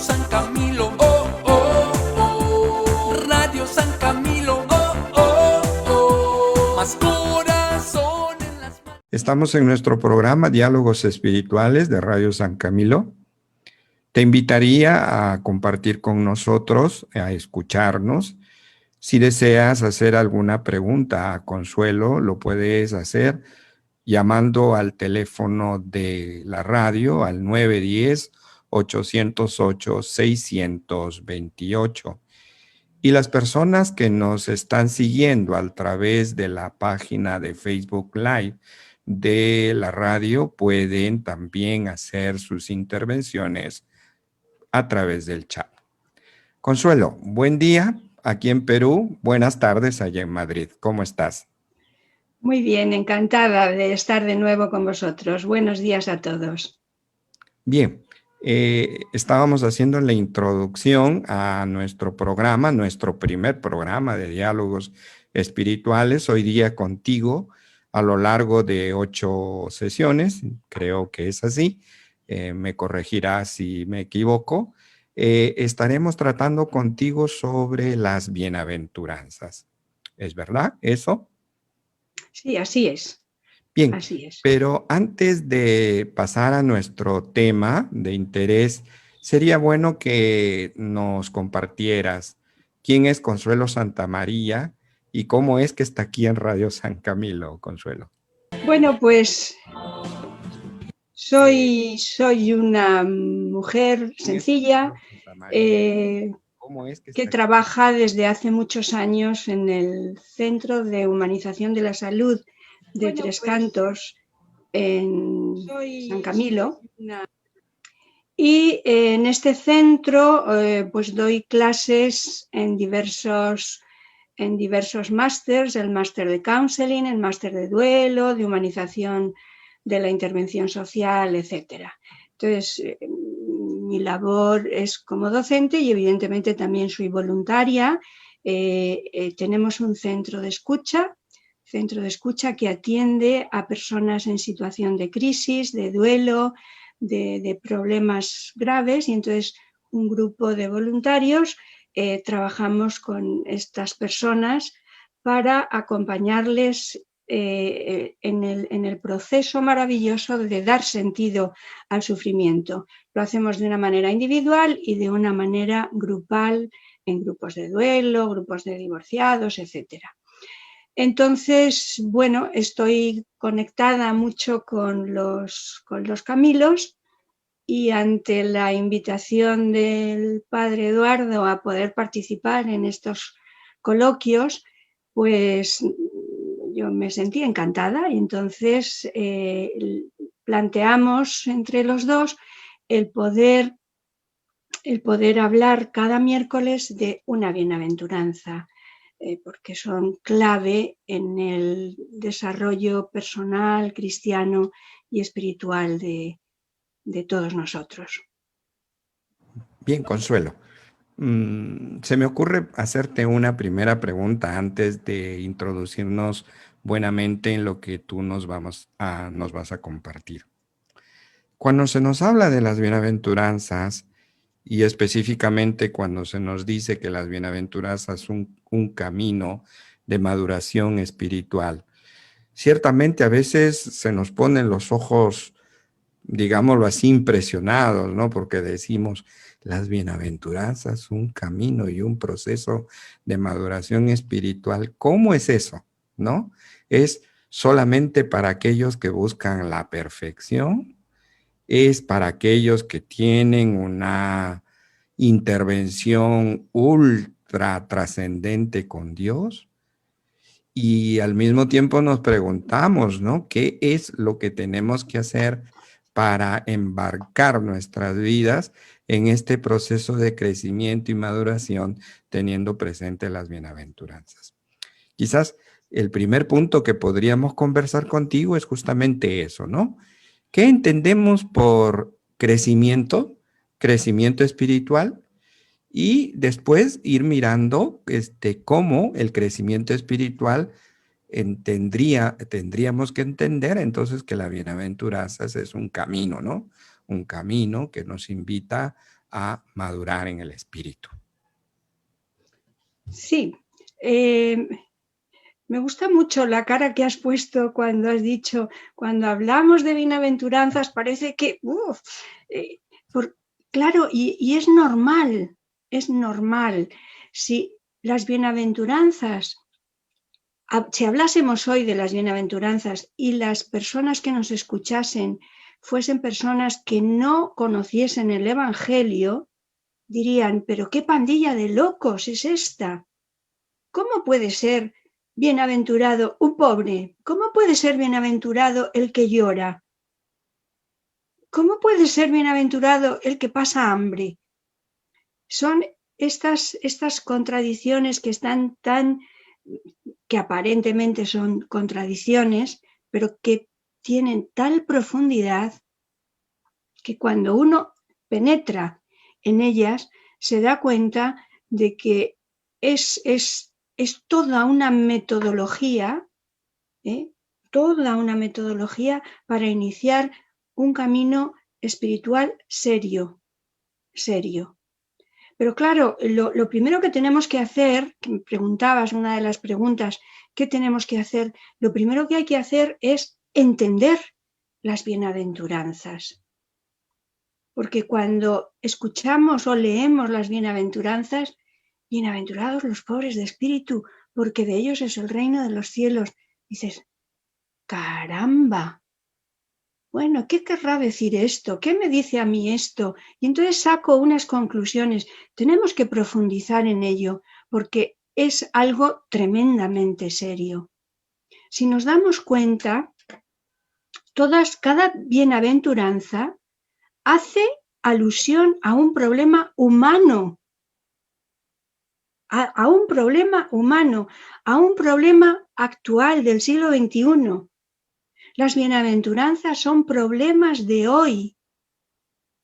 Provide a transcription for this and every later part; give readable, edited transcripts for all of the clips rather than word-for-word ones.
San Camilo, oh, oh, oh. Radio San Camilo, oh, oh, oh. Más corazón en las manos. Estamos en nuestro programa Diálogos Espirituales de Radio San Camilo. Te invitaría a compartir con nosotros, a escucharnos. Si deseas hacer alguna pregunta a Consuelo, lo puedes hacer llamando al teléfono de la radio al 910-808-628. Y las personas que nos están siguiendo a través de la página de Facebook Live de la radio pueden también hacer sus intervenciones a través del chat. Consuelo, buen día aquí en Perú, buenas tardes allá en Madrid. ¿Cómo estás? Muy bien, encantada de estar de nuevo con vosotros. Buenos días a todos. Bien, estábamos haciendo la introducción a nuestro programa, nuestro primer programa de diálogos espirituales, hoy día contigo, a lo largo de 8 sesiones, creo que es así, me corregirás si me equivoco. Estaremos tratando contigo sobre las bienaventuranzas. ¿Es verdad eso? Sí, así es. Bien, así es. Pero antes de pasar a nuestro tema de interés, sería bueno que nos compartieras quién es Consuelo Santamaría y cómo es que está aquí en Radio San Camilo, Consuelo. Bueno, pues soy una mujer sencilla que trabaja desde hace muchos años en el Centro de Humanización de la Salud de Tres Cantos en San Camilo. Y en este centro pues doy clases en diversos másters, el máster de counseling, el máster de duelo, de humanización de la intervención social, etc. Entonces, mi labor es como docente y evidentemente también soy voluntaria. Tenemos un centro de escucha que atiende a personas en situación de crisis, de duelo, de problemas graves, y entonces un grupo de voluntarios trabajamos con estas personas para acompañarles en el proceso maravilloso de dar sentido al sufrimiento. Lo hacemos de una manera individual y de una manera grupal, en grupos de duelo, grupos de divorciados, etc. Entonces, bueno, estoy conectada mucho con los Camilos, y ante la invitación del padre Eduardo a poder participar en estos coloquios, pues yo me sentí encantada y entonces planteamos entre los dos el poder hablar cada miércoles de una bienaventuranza, porque son clave en el desarrollo personal, cristiano y espiritual de todos nosotros. Bien, Consuelo. Se me ocurre hacerte una primera pregunta antes de introducirnos buenamente en lo que tú nos vas a compartir. Cuando se nos habla de las bienaventuranzas, y específicamente cuando se nos dice que las bienaventuranzas son un camino de maduración espiritual, ciertamente a veces se nos ponen los ojos, digámoslo así, impresionados, ¿no? Porque decimos, las bienaventuranzas, un camino y un proceso de maduración espiritual. ¿Cómo es eso? ¿No? ¿Es solamente para aquellos que buscan la perfección? ¿Es para aquellos que tienen una intervención ultra trascendente con Dios? Y al mismo tiempo nos preguntamos, ¿no? ¿Qué es lo que tenemos que hacer para embarcar nuestras vidas en este proceso de crecimiento y maduración, teniendo presente las bienaventuranzas? Quizás el primer punto que podríamos conversar contigo es justamente eso, ¿no? ¿Qué entendemos por crecimiento espiritual? Y después ir mirando cómo el crecimiento espiritual tendríamos que entender entonces que la bienaventuranzas es un camino, ¿no? Un camino que nos invita a madurar en el espíritu. Sí, me gusta mucho la cara que has puesto cuando has dicho, cuando hablamos de bienaventuranzas parece que, claro, y es normal, es normal. Si las bienaventuranzas, si hablásemos hoy de las bienaventuranzas y las personas que nos escuchasen fuesen personas que no conociesen el Evangelio, dirían, pero qué pandilla de locos es esta. ¿Cómo puede ser bienaventurado un pobre? ¿Cómo puede ser bienaventurado el que llora? ¿Cómo puede ser bienaventurado el que pasa hambre? Son estas contradicciones que están que aparentemente son contradicciones, pero que tienen tal profundidad que cuando uno penetra en ellas se da cuenta de que es toda una metodología, toda una metodología para iniciar un camino espiritual serio. Pero claro, lo primero que tenemos que hacer, que me preguntabas, una de las preguntas, ¿qué tenemos que hacer? Lo primero que hay que hacer es entender las bienaventuranzas. Porque cuando escuchamos o leemos las bienaventuranzas, bienaventurados los pobres de espíritu, porque de ellos es el reino de los cielos. Dices, caramba, bueno, ¿qué querrá decir esto? ¿Qué me dice a mí esto? Y entonces saco unas conclusiones. Tenemos que profundizar en ello, porque es algo tremendamente serio. Si nos damos cuenta, cada bienaventuranza hace alusión a un problema humano, a un problema humano, a un problema actual del siglo XXI. Las bienaventuranzas son problemas de hoy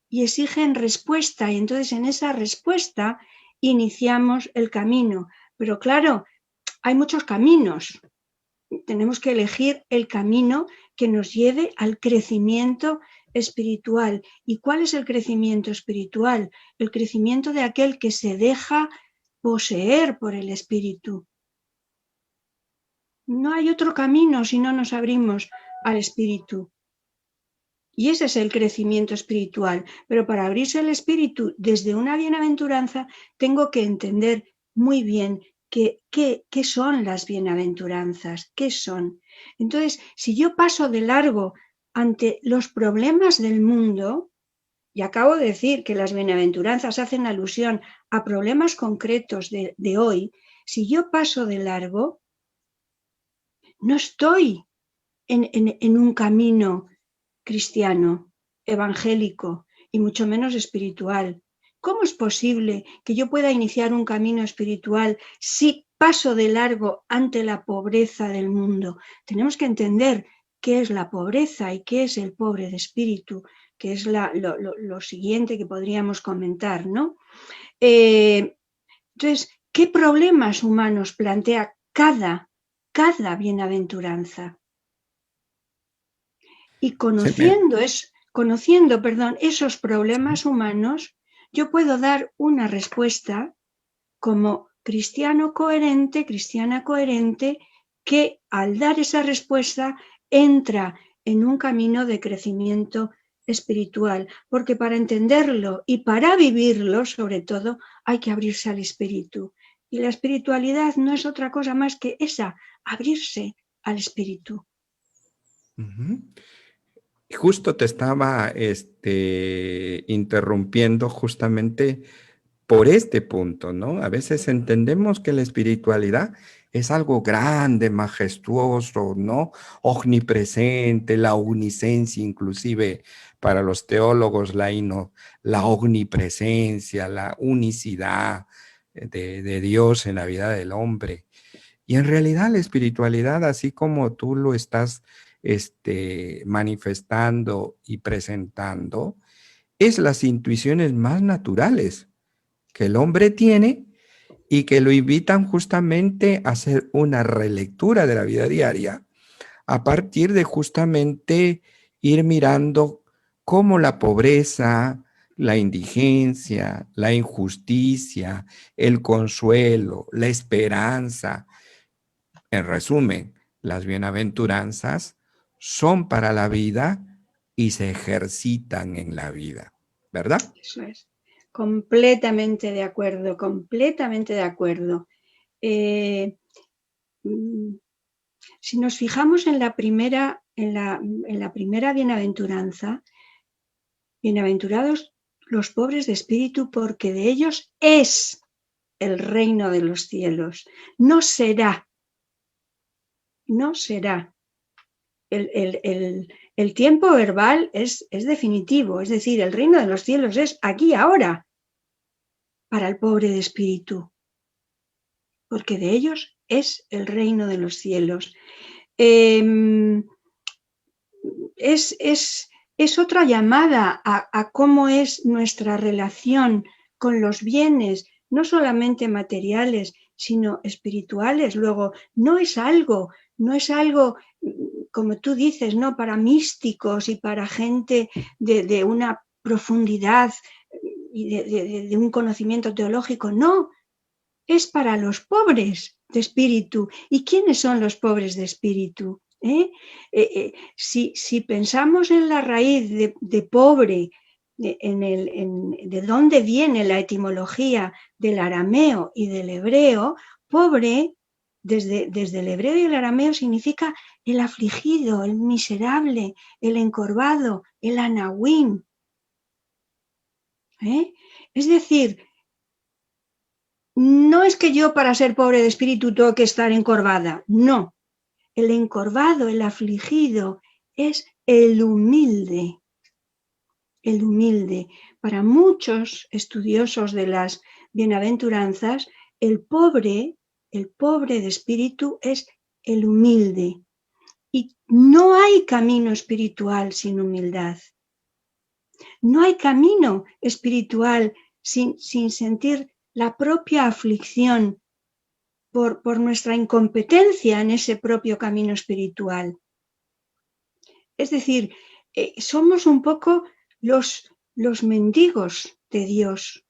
y exigen respuesta, y entonces en esa respuesta iniciamos el camino. Pero claro, hay muchos caminos. Tenemos que elegir el camino que nos lleve al crecimiento espiritual. ¿Y cuál es el crecimiento espiritual? El crecimiento de aquel que se deja poseer por el espíritu. No hay otro camino si no nos abrimos al espíritu. Y ese es el crecimiento espiritual. Pero para abrirse al espíritu desde una bienaventuranza, tengo que entender muy bien qué son las bienaventuranzas, qué son. Entonces, si yo paso de largo ante los problemas del mundo, y acabo de decir que las bienaventuranzas hacen alusión a problemas concretos de hoy, si yo paso de largo, no estoy en un camino cristiano, evangélico y mucho menos espiritual. ¿Cómo es posible que yo pueda iniciar un camino espiritual si paso de largo ante la pobreza del mundo? Tenemos que entender qué es la pobreza y qué es el pobre de espíritu, que es lo siguiente que podríamos comentar, ¿no? Entonces, ¿qué problemas humanos plantea cada bienaventuranza? Y conociendo esos problemas humanos, yo puedo dar una respuesta como cristiana coherente, que al dar esa respuesta entra en un camino de crecimiento espiritual, porque para entenderlo y para vivirlo, sobre todo, hay que abrirse al espíritu. Y la espiritualidad no es otra cosa más que esa, abrirse al espíritu. Justo te estaba interrumpiendo justamente por este punto, ¿no? A veces entendemos que la espiritualidad es algo grande, majestuoso, ¿no? Omnipresente, la omnisencia, inclusive para los teólogos, la omnipresencia, la unicidad de Dios en la vida del hombre. Y en realidad la espiritualidad, así como tú lo estás manifestando y presentando, es las intuiciones más naturales que el hombre tiene y que lo invitan justamente a hacer una relectura de la vida diaria a partir de justamente ir mirando cómo la pobreza, la indigencia, la injusticia, el consuelo, la esperanza. En resumen, las bienaventuranzas son para la vida y se ejercitan en la vida, ¿verdad? Eso es. Completamente de acuerdo, completamente de acuerdo. Si nos fijamos en la primera bienaventuranza, bienaventurados los pobres de espíritu, porque de ellos es el reino de los cielos. No será. No será. El tiempo verbal es definitivo, es decir, el reino de los cielos es aquí, ahora, para el pobre de espíritu, porque de ellos es el reino de los cielos. Es otra llamada a cómo es nuestra relación con los bienes, no solamente materiales, sino espirituales. Luego, no es algo, como tú dices, ¿no?, para místicos y para gente de una profundidad y de un conocimiento teológico. No, es para los pobres de espíritu. ¿Y quiénes son los pobres de espíritu? Si pensamos en la raíz de pobre, de dónde viene la etimología del arameo y del hebreo, pobre, desde el hebreo y el arameo, significa el afligido, el miserable, el encorvado, el anahuín. Es decir, no es que yo para ser pobre de espíritu tengo que estar encorvada, no. El encorvado, el afligido, es el humilde. El humilde. Para muchos estudiosos de las bienaventuranzas, el pobre de espíritu es el humilde. Y no hay camino espiritual sin humildad. No hay camino espiritual sin sentir la propia aflicción por nuestra incompetencia en ese propio camino espiritual. Es decir, somos un poco los mendigos de Dios.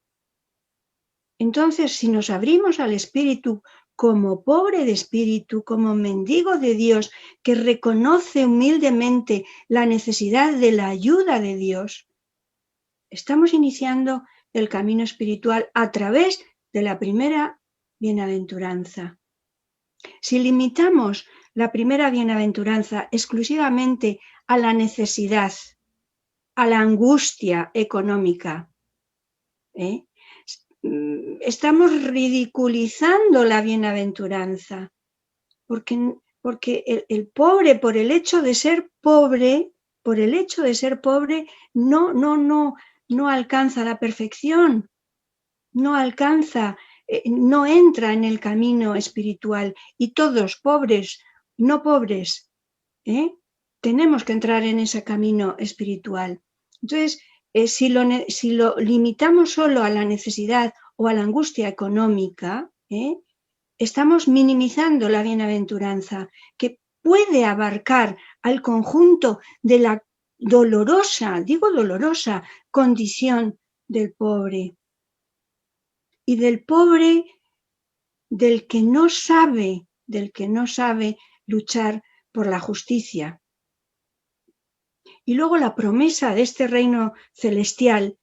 Entonces, si nos abrimos al espíritu como pobre de espíritu, como mendigo de Dios, que reconoce humildemente la necesidad de la ayuda de Dios, estamos iniciando el camino espiritual a través de la primera bienaventuranza. Si limitamos la primera bienaventuranza exclusivamente a la necesidad, a la angustia económica, estamos ridiculizando la bienaventuranza, porque el pobre, por el hecho de ser pobre, no alcanza la perfección, no entra en el camino espiritual. Y todos, pobres, no pobres, tenemos que entrar en ese camino espiritual. Entonces, si lo limitamos solo a la necesidad o a la angustia económica, estamos minimizando la bienaventuranza, que puede abarcar al conjunto de la dolorosa condición del pobre. Y del pobre del que no sabe luchar por la justicia. Y luego la promesa de este reino celestial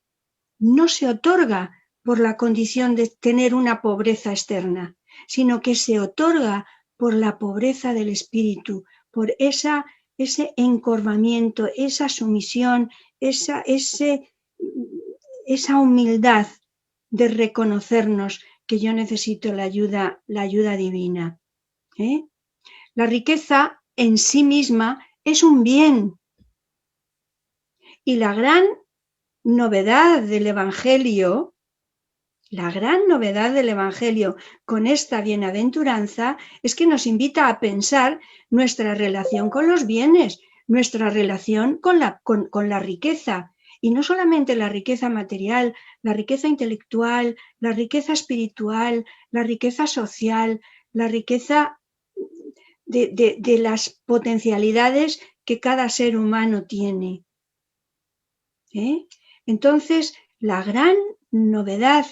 no se otorga por la condición de tener una pobreza externa, sino que se otorga por la pobreza del espíritu, por ese encorvamiento, esa sumisión, esa humildad de reconocernos que yo necesito la ayuda divina. La riqueza en sí misma es un bien. Y la gran novedad del Evangelio con esta bienaventuranza es que nos invita a pensar nuestra relación con los bienes, nuestra relación con la riqueza. Y no solamente la riqueza material, la riqueza intelectual, la riqueza espiritual, la riqueza social, la riqueza de las potencialidades que cada ser humano tiene. Entonces, la gran novedad,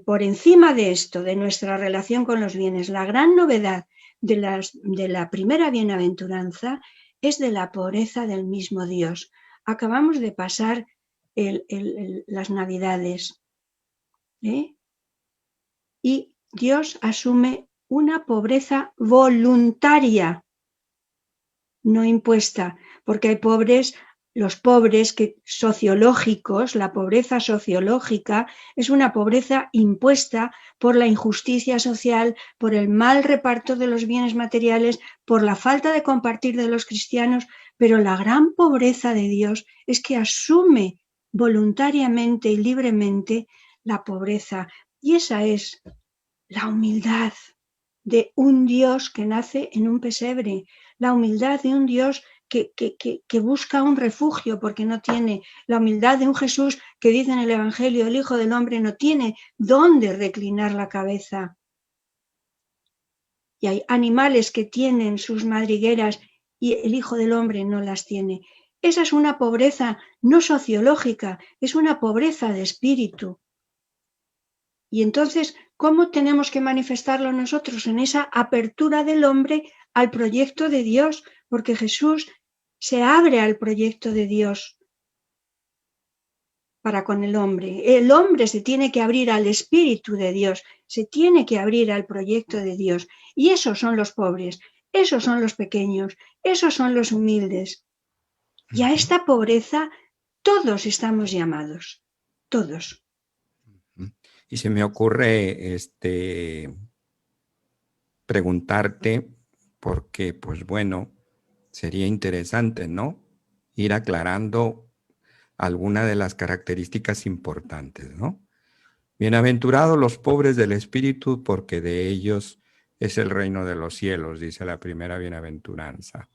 por encima de esto, de nuestra relación con los bienes, la gran novedad de la primera bienaventuranza es de la pobreza del mismo Dios. Acabamos de pasar las Navidades, ¿eh? Y Dios asume una pobreza voluntaria, no impuesta, porque hay pobres, los pobres sociológicos, la pobreza sociológica es una pobreza impuesta por la injusticia social, por el mal reparto de los bienes materiales, por la falta de compartir de los cristianos, pero la gran pobreza de Dios es que asume voluntariamente y libremente la pobreza. Y esa es la humildad de un Dios que nace en un pesebre, la humildad de un Dios que busca un refugio porque no tiene, la humildad de un Jesús que dice en el Evangelio, el Hijo del Hombre no tiene dónde reclinar la cabeza. Y hay animales que tienen sus madrigueras y el Hijo del Hombre no las tiene. Esa es una pobreza no sociológica, es una pobreza de espíritu. Y entonces, ¿cómo tenemos que manifestarlo nosotros? En esa apertura del hombre al proyecto de Dios, porque Jesús se abre al proyecto de Dios para con el hombre. El hombre se tiene que abrir al Espíritu de Dios, se tiene que abrir al proyecto de Dios. Y esos son los pobres, esos son los pequeños, esos son los humildes. Y a esta pobreza todos estamos llamados, todos. Y se me ocurre preguntarte, porque pues bueno, sería interesante, ¿no? Ir aclarando alguna de las características importantes, ¿no? Bienaventurados los pobres del espíritu, porque de ellos es el reino de los cielos, dice la primera bienaventuranza.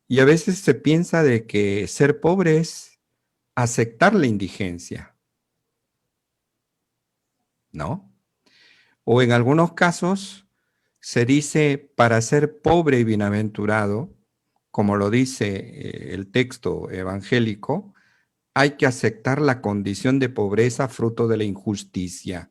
Y a veces se piensa de que ser pobre es aceptar la indigencia, ¿no? O en algunos casos se dice, para ser pobre y bienaventurado, como lo dice el texto evangélico, hay que aceptar la condición de pobreza fruto de la injusticia.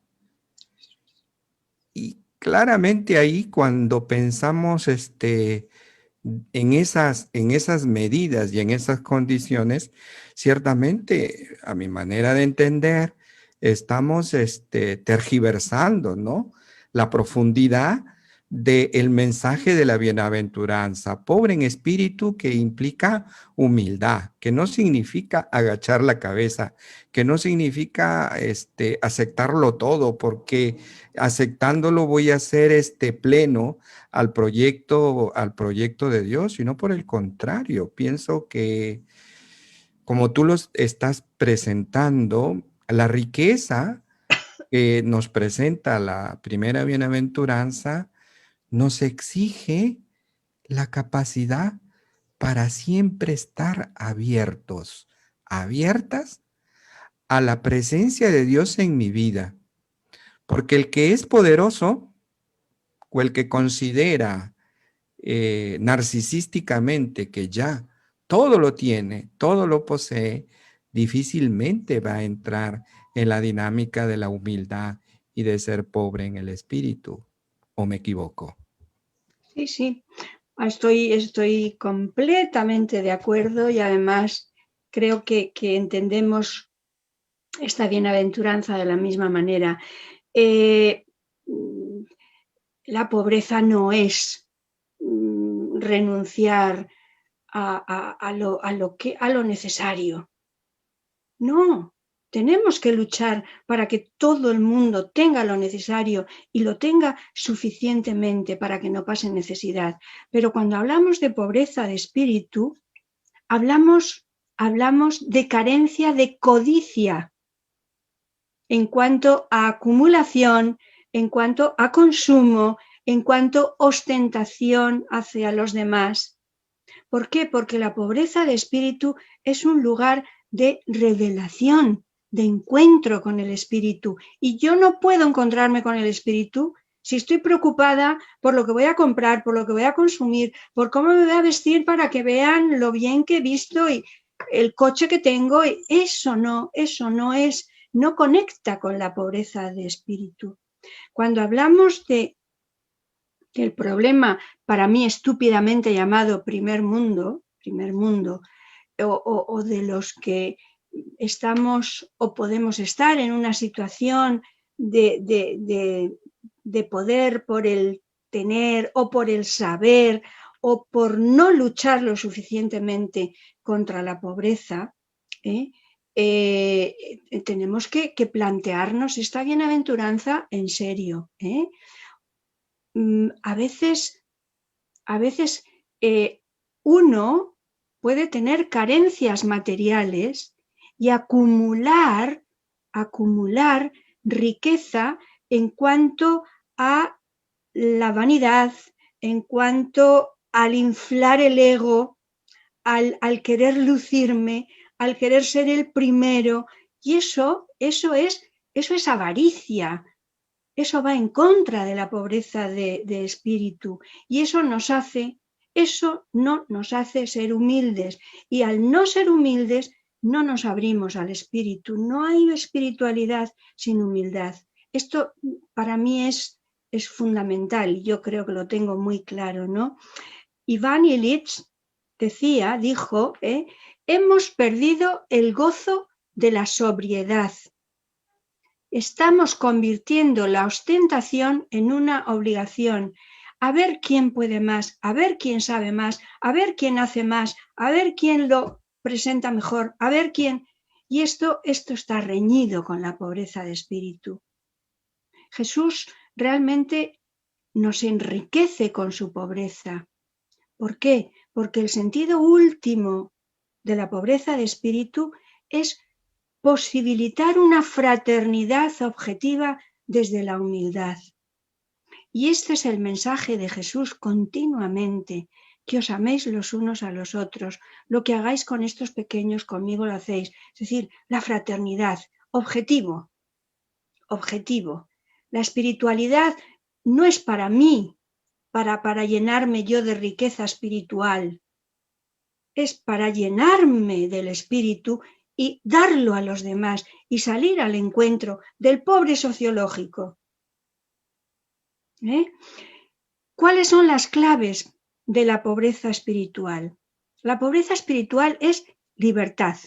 Y claramente ahí cuando pensamos en esas medidas y en esas condiciones, ciertamente, a mi manera de entender, estamos tergiversando, ¿no? La profundidad del mensaje de la bienaventuranza, pobre en espíritu, que implica humildad, que no significa agachar la cabeza, que no significa aceptarlo todo, porque aceptándolo voy a ser pleno al proyecto de Dios, sino por el contrario, pienso que como tú los estás presentando, la riqueza que nos presenta la primera bienaventuranza nos exige la capacidad para siempre estar abiertas a la presencia de Dios en mi vida. Porque el que es poderoso o el que considera narcisísticamente que ya todo lo tiene, todo lo posee, difícilmente va a entrar en la dinámica de la humildad y de ser pobre en el espíritu. ¿O me equivoco? Sí, sí, estoy completamente de acuerdo y además creo que entendemos esta bienaventuranza de la misma manera. La pobreza no es renunciar a lo necesario. No, tenemos que luchar para que todo el mundo tenga lo necesario y lo tenga suficientemente para que no pase necesidad. Pero cuando hablamos de pobreza de espíritu, hablamos de carencia de codicia en cuanto a acumulación, en cuanto a consumo, en cuanto a ostentación hacia los demás. ¿Por qué? Porque la pobreza de espíritu es un lugar de revelación, de encuentro con el espíritu. Y yo no puedo encontrarme con el espíritu si estoy preocupada por lo que voy a comprar, por lo que voy a consumir, por cómo me voy a vestir para que vean lo bien que he visto. Y el coche que tengo, eso no conecta con la pobreza de espíritu. Cuando hablamos del problema, para mí estúpidamente llamado primer mundo, o de los que estamos o podemos estar en una situación de poder por el tener o por el saber o por no luchar lo suficientemente contra la pobreza, tenemos que plantearnos esta bienaventuranza en serio. A veces uno puede tener carencias materiales y acumular riqueza en cuanto a la vanidad, en cuanto al inflar el ego, al querer lucirme, al querer ser el primero, y eso es avaricia. Eso va en contra de la pobreza de espíritu, y eso no nos hace ser humildes, y al no ser humildes no nos abrimos al espíritu. No hay espiritualidad sin humildad. Esto para mí es fundamental, y yo creo que lo tengo muy claro, ¿no? Iván Illich dijo, hemos perdido el gozo de la sobriedad. Estamos convirtiendo la ostentación en una obligación. A ver quién puede más, a ver quién sabe más, a ver quién hace más, a ver quién lo presenta mejor, a ver quién... Y esto está reñido con la pobreza de espíritu. Jesús realmente nos enriquece con su pobreza. ¿Por qué? Porque el sentido último de la pobreza de espíritu es posibilitar una fraternidad objetiva desde la humildad. Y este es el mensaje de Jesús continuamente, que os améis los unos a los otros. Lo que hagáis con estos pequeños, conmigo lo hacéis. Es decir, la fraternidad, objetivo. La espiritualidad no es para mí, para llenarme yo de riqueza espiritual. Es para llenarme del espíritu y darlo a los demás y salir al encuentro del pobre sociológico. ¿Cuáles son las claves de la pobreza espiritual? La pobreza espiritual es libertad.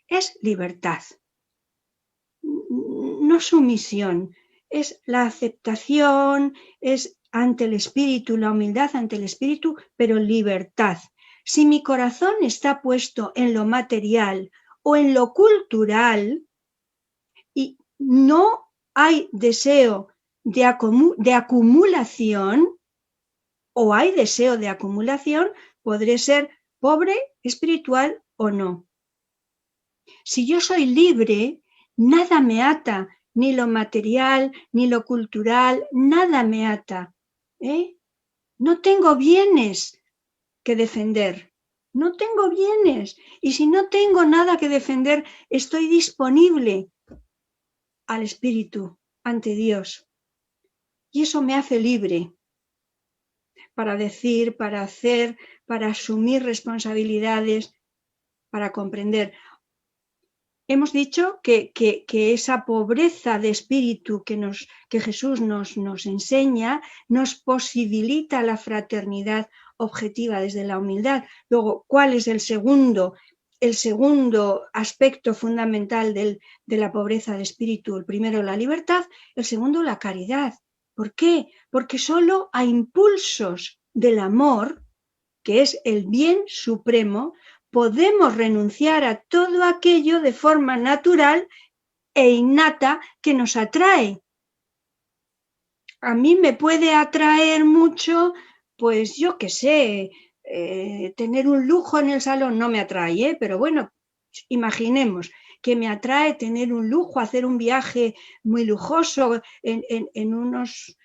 Es libertad. No sumisión. Es la aceptación, es ante el espíritu, la humildad ante el espíritu, pero libertad. Si mi corazón está puesto en lo material o en lo cultural y no hay deseo de acumulación o hay deseo de acumulación, podré ser pobre espiritual o no. Si yo soy libre, nada me ata, ni lo material, ni lo cultural, nada me ata. No tengo bienes que defender. No tengo bienes. Y si no tengo nada que defender, estoy disponible al Espíritu, ante Dios. Y eso me hace libre para decir, para hacer, para asumir responsabilidades, para comprender. Hemos dicho que esa pobreza de espíritu que Jesús nos enseña nos posibilita la fraternidad objetiva desde la humildad. Luego, ¿cuál es el segundo aspecto fundamental de la pobreza de espíritu? El primero, la libertad. El segundo, la caridad. ¿Por qué? Porque solo a impulsos del amor, que es el bien supremo, podemos renunciar a todo aquello de forma natural e innata que nos atrae. A mí me puede atraer mucho, pues yo qué sé, tener un lujo en el salón no me atrae, pero bueno, imaginemos que me atrae tener un lujo, hacer un viaje muy lujoso en unos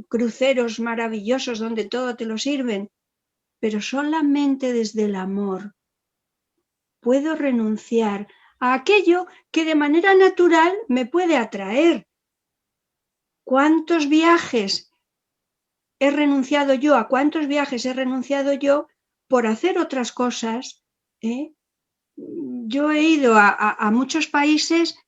cruceros maravillosos donde todo te lo sirven, pero solamente desde el amor puedo renunciar a aquello que de manera natural me puede atraer. ¿Cuántos viajes he renunciado yo? ¿A cuántos viajes he renunciado yo por hacer otras cosas ¿eh? Yo he ido a muchos países,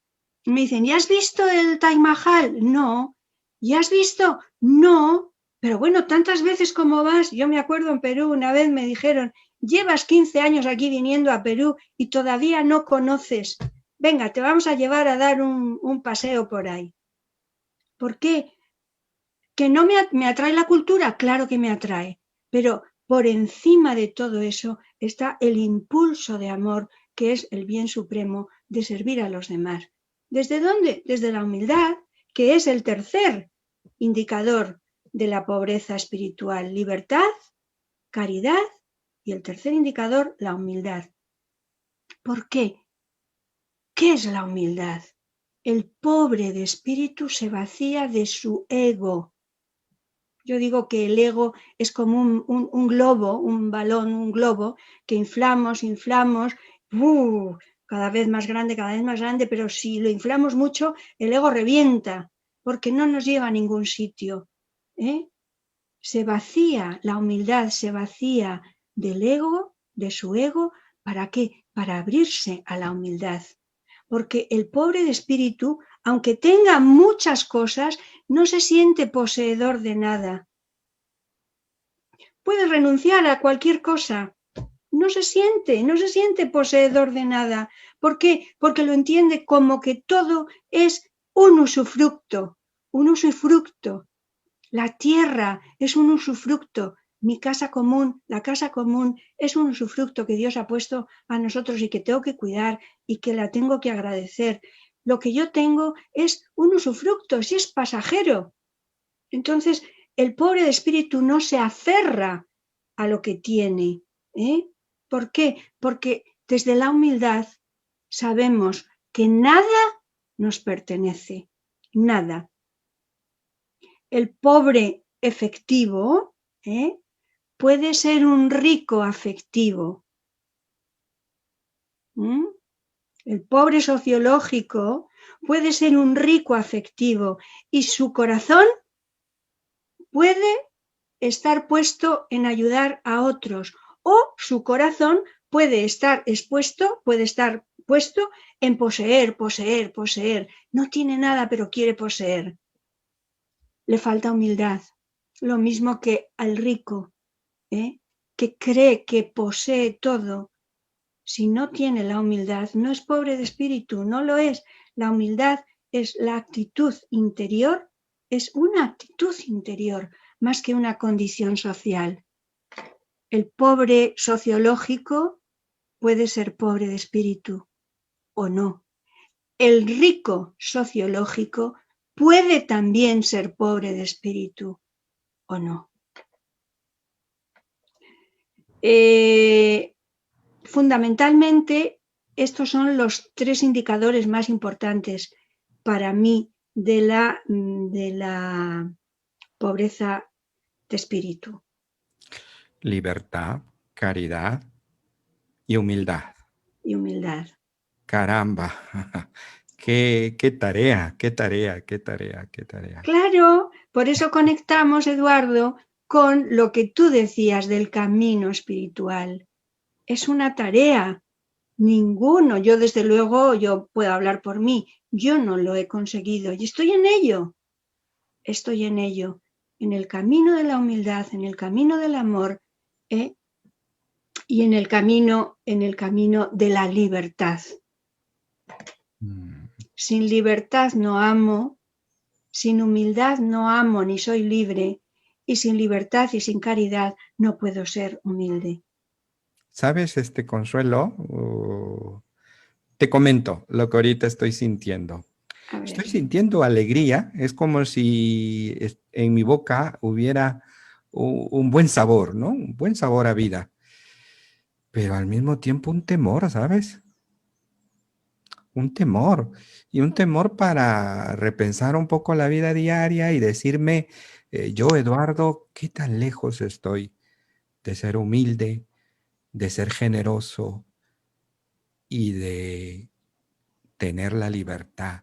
me dicen, ¿ya has visto el Taj Mahal? No. ¿Ya has visto? No. Pero bueno, tantas veces como vas, yo me acuerdo en Perú, una vez me dijeron, llevas 15 años aquí viniendo a Perú y todavía no conoces. Venga, te vamos a llevar a dar un paseo por ahí. ¿Por qué? ¿Que no me atrae la cultura? Claro que me atrae, pero por encima de todo eso está el impulso de amor, que es el bien supremo de servir a los demás. ¿Desde dónde? Desde la humildad, que es el tercer indicador de la pobreza espiritual. Libertad, caridad y el tercer indicador, la humildad. ¿Por qué? ¿Qué es la humildad? El pobre de espíritu se vacía de su ego. Yo digo que el ego es como un globo, un balón, un globo, que inflamos, cada vez más grande, pero si lo inflamos mucho, el ego revienta, porque no nos lleva a ningún sitio. Se vacía, la humildad se vacía del ego, de su ego, ¿para qué? Para abrirse a la humildad. Porque el pobre de espíritu, aunque tenga muchas cosas, no se siente poseedor de nada. Puede renunciar a cualquier cosa. No se siente poseedor de nada. ¿Por qué? Porque lo entiende como que todo es un usufructo, La tierra es un usufructo. Mi casa común, la casa común, es un usufructo que Dios ha puesto a nosotros y que tengo que cuidar y que la tengo que agradecer. Lo que yo tengo es un usufructo, si es pasajero. Entonces, el pobre de espíritu no se aferra a lo que tiene. ¿Por qué? Porque desde la humildad sabemos que nada nos pertenece, nada. El pobre efectivo puede ser un rico afectivo. El pobre sociológico puede ser un rico afectivo y su corazón puede estar puesto en ayudar a otros o su corazón puede estar puesto en poseer. No tiene nada pero quiere poseer. Le falta humildad, lo mismo que al rico, que cree que posee todo. Si no tiene la humildad, no es pobre de espíritu, no lo es. La humildad es la actitud interior, es una actitud interior más que una condición social. El pobre sociológico puede ser pobre de espíritu o no. El rico sociológico puede también ser pobre de espíritu o no. Fundamentalmente, estos son los tres indicadores más importantes para mí de la pobreza de espíritu. Libertad, caridad y humildad. Y humildad. Caramba, qué tarea. Claro, por eso conectamos, Eduardo, con lo que tú decías del camino espiritual. Es una tarea. Ninguno, yo desde luego, yo puedo hablar por mí, yo no lo he conseguido y estoy en ello, en el camino de la humildad, en el camino del amor y en el camino de la libertad. Sin libertad no amo, sin humildad no amo ni soy libre y sin libertad y sin caridad no puedo ser humilde. ¿Sabes, Consuelo? Te comento lo que ahorita estoy sintiendo. Estoy sintiendo alegría, es como si en mi boca hubiera un buen sabor, ¿no? Un buen sabor a vida. Pero al mismo tiempo un temor, ¿sabes? Un temor. Y un temor para repensar un poco la vida diaria y decirme, yo, Eduardo, ¿qué tan lejos estoy de ser humilde, de ser generoso y de tener la libertad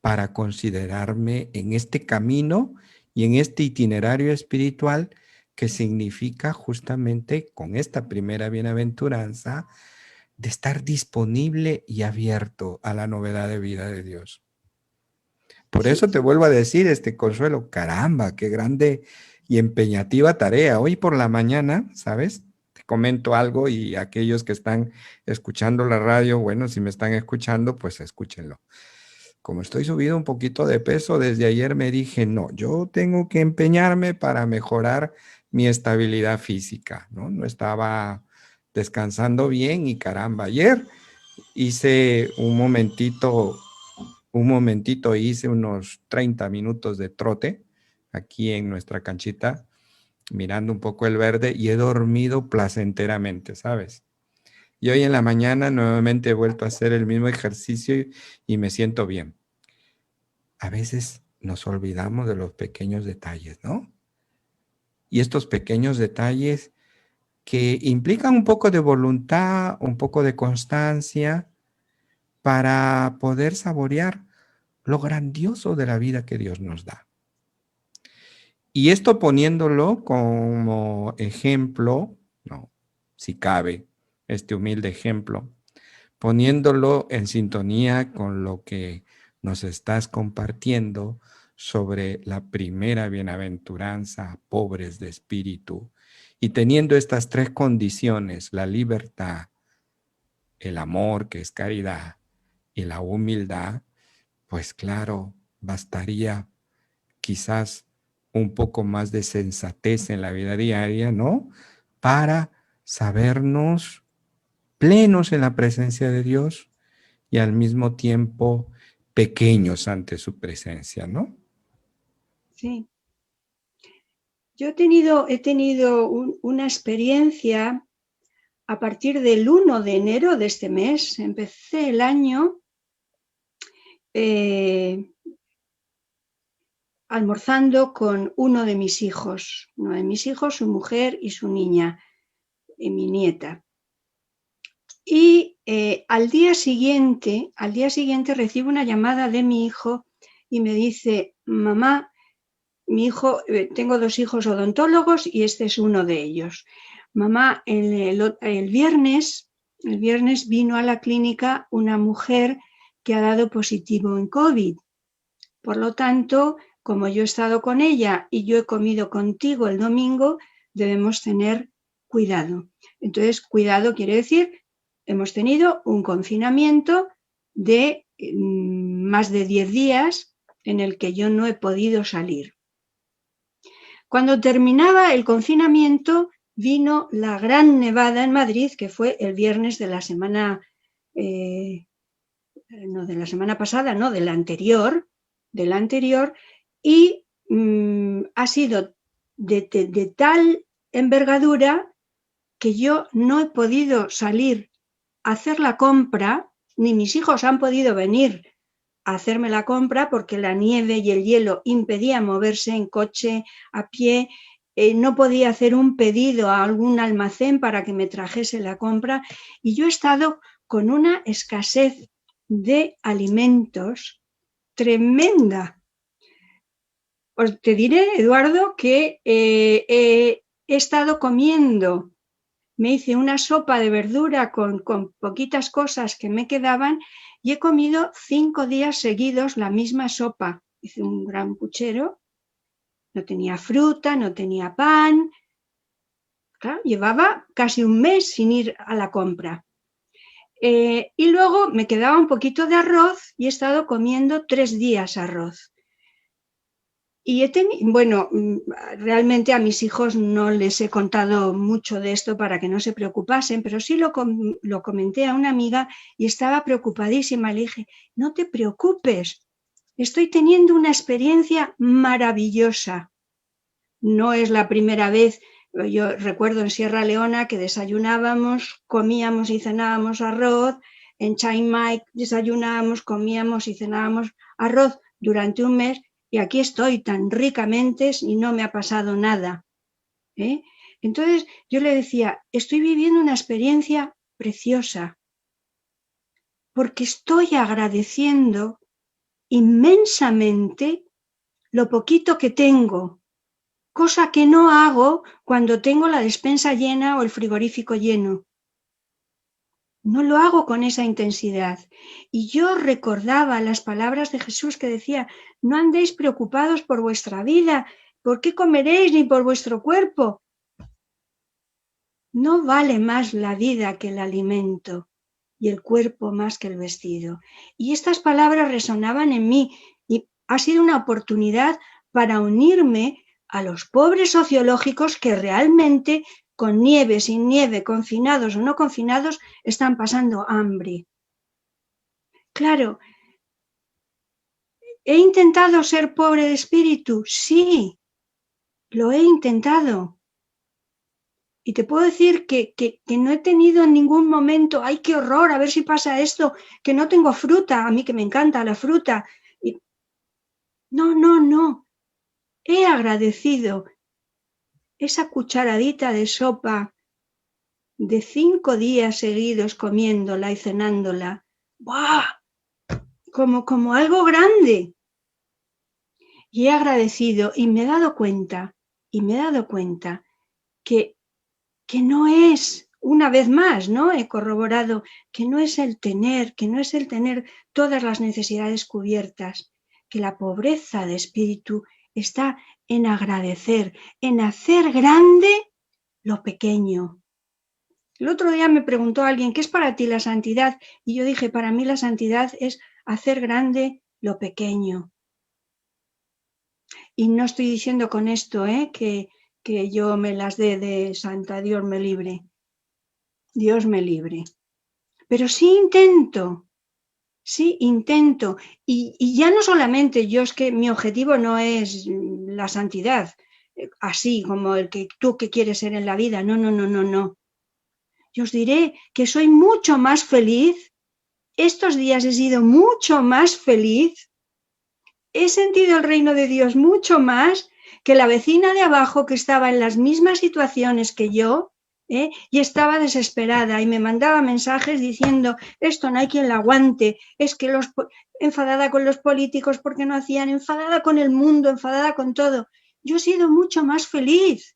para considerarme en este camino y en este itinerario espiritual que significa justamente con esta primera bienaventuranza de estar disponible y abierto a la novedad de vida de Dios. Por eso te vuelvo a decir, Consuelo, caramba, qué grande y empeñativa tarea. Hoy por la mañana, ¿sabes? Te comento algo y aquellos que están escuchando la radio, bueno, si me están escuchando, pues escúchenlo. Como estoy subido un poquito de peso, desde ayer me dije, no, yo tengo que empeñarme para mejorar mi estabilidad física, ¿no? No estaba descansando bien y caramba, ayer hice un momentito hice unos 30 minutos de trote aquí en nuestra canchita, mirando un poco el verde y he dormido placenteramente, ¿sabes? Y hoy en la mañana nuevamente he vuelto a hacer el mismo ejercicio y me siento bien. A veces nos olvidamos de los pequeños detalles, ¿no? Y estos pequeños detalles que implican un poco de voluntad, un poco de constancia para poder saborear lo grandioso de la vida que Dios nos da. Y esto poniéndolo como ejemplo, no, si cabe, este humilde ejemplo, poniéndolo en sintonía con lo que nos estás compartiendo sobre la primera bienaventuranza, pobres de espíritu, y teniendo estas tres condiciones, la libertad, el amor, que es caridad, y la humildad, pues claro, bastaría quizás un poco más de sensatez en la vida diaria, ¿no? Para sabernos plenos en la presencia de Dios y al mismo tiempo pequeños ante su presencia, ¿no? Sí. Yo he tenido una experiencia a partir del 1 de enero de este mes. Empecé el año almorzando con uno de mis hijos, su mujer y su niña, y mi nieta. Y al día siguiente recibo una llamada de mi hijo y me dice, mamá, mi hijo, tengo 2 hijos odontólogos y este es uno de ellos. Mamá, el viernes vino a la clínica una mujer que ha dado positivo en COVID. Por lo tanto, como yo he estado con ella y yo he comido contigo el domingo, debemos tener cuidado. Entonces, cuidado quiere decir, hemos tenido un confinamiento de más de 10 días en el que yo no he podido salir. Cuando terminaba el confinamiento, vino la gran nevada en Madrid, que fue el viernes de la semana, no de la semana pasada, no, de la anterior, y ha sido de tal envergadura que yo no he podido salir a hacer la compra, ni mis hijos han podido venir a hacerme la compra porque la nieve y el hielo impedían moverse en coche, a pie, no podía hacer un pedido a algún almacén para que me trajese la compra y yo he estado con una escasez de alimentos tremenda. Os te diré, Eduardo, que he estado comiendo, me hice una sopa de verdura con poquitas cosas que me quedaban y he comido 5 días seguidos la misma sopa. Hice un gran puchero, no tenía fruta, no tenía pan. Claro, llevaba casi un mes sin ir a la compra. Y luego me quedaba un poquito de arroz y he estado comiendo 3 días arroz. Y realmente a mis hijos no les he contado mucho de esto para que no se preocupasen, pero sí lo comenté a una amiga y estaba preocupadísima. Le dije, no te preocupes, estoy teniendo una experiencia maravillosa. No es la primera vez, yo recuerdo en Sierra Leona que desayunábamos, comíamos y cenábamos arroz, en Chiang Mai desayunábamos, comíamos y cenábamos arroz durante un mes. Y aquí estoy tan ricamente y no me ha pasado nada. Entonces yo le decía, estoy viviendo una experiencia preciosa, porque estoy agradeciendo inmensamente lo poquito que tengo, cosa que no hago cuando tengo la despensa llena o el frigorífico lleno. No lo hago con esa intensidad. Y yo recordaba las palabras de Jesús que decía, no andéis preocupados por vuestra vida, por qué comeréis ni por vuestro cuerpo. No vale más la vida que el alimento y el cuerpo más que el vestido. Y estas palabras resonaban en mí y ha sido una oportunidad para unirme a los pobres sociológicos que realmente, con nieve, sin nieve, confinados o no confinados, están pasando hambre. Claro, ¿he intentado ser pobre de espíritu? Sí, lo he intentado. Y te puedo decir que no he tenido en ningún momento, ¡ay, qué horror! A ver si pasa esto, que no tengo fruta, a mí que me encanta la fruta. Y no. He agradecido esa cucharadita de sopa de 5 días seguidos comiéndola y cenándola. ¡Buah! Como algo grande. Y he agradecido y me he dado cuenta que no es, una vez más, ¿no? He corroborado que no es el tener todas las necesidades cubiertas, que la pobreza de espíritu está en agradecer, en hacer grande lo pequeño. El otro día me preguntó alguien, ¿qué es para ti la santidad? Y yo dije, para mí la santidad es hacer grande lo pequeño. Y no estoy diciendo con esto que yo me las dé de santa, Dios me libre. Dios me libre. Pero sí intento. Y ya no solamente yo, es que mi objetivo no es la santidad, así como el que tú que quieres ser en la vida. No. Yo os diré que soy mucho más feliz. Estos días he sido mucho más feliz. He sentido el reino de Dios mucho más que la vecina de abajo que estaba en las mismas situaciones que yo, y estaba desesperada y me mandaba mensajes diciendo, esto no hay quien la aguante, es que enfadada con los políticos porque no hacían, enfadada con el mundo, enfadada con todo. Yo he sido mucho más feliz.